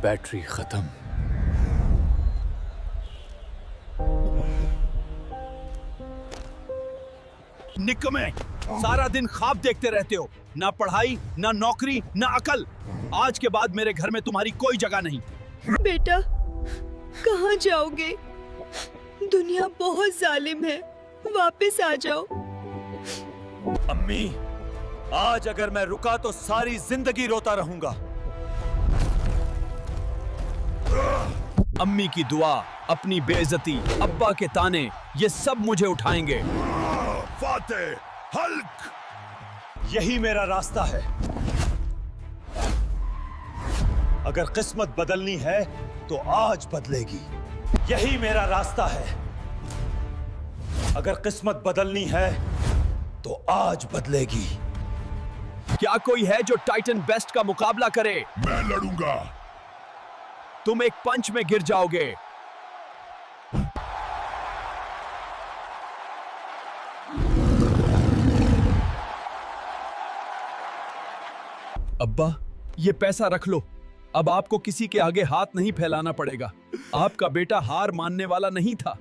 Battery खत्म। निकम्मे, सारा दिन ख्वाब देखते रहते हो, ना पढ़ाई, ना नौकरी, ना अकल। आज के बाद मेरे घर में तुम्हारी कोई जगह नहीं। बेटा, कहाँ जाओगे? दुनिया बहुत जालिम है, वापस आ जाओ। अम्मी, आज अगर मैं रुका तो सारी जिंदगी रोता रहूंगा। अम्मी की दुआ, अपनी बेइज्जती, अब्बा के ताने, ये सब मुझे उठाएंगे। फातेह, हल्क, यही मेरा रास्ता है। अगर किस्मत बदलनी है तो आज बदलेगी। यही मेरा रास्ता है। अगर किस्मत बदलनी है तो आज बदलेगी। क्या कोई है जो टाइटन बेस्ट का मुकाबला करे? मैं लड़ूंगा। तुम एक पंच में गिर जाओगे। अब्बा, ये पैसा रख लो। अब आपको किसी के आगे हाथ नहीं फैलाना पड़ेगा। आपका बेटा हार मानने वाला नहीं था।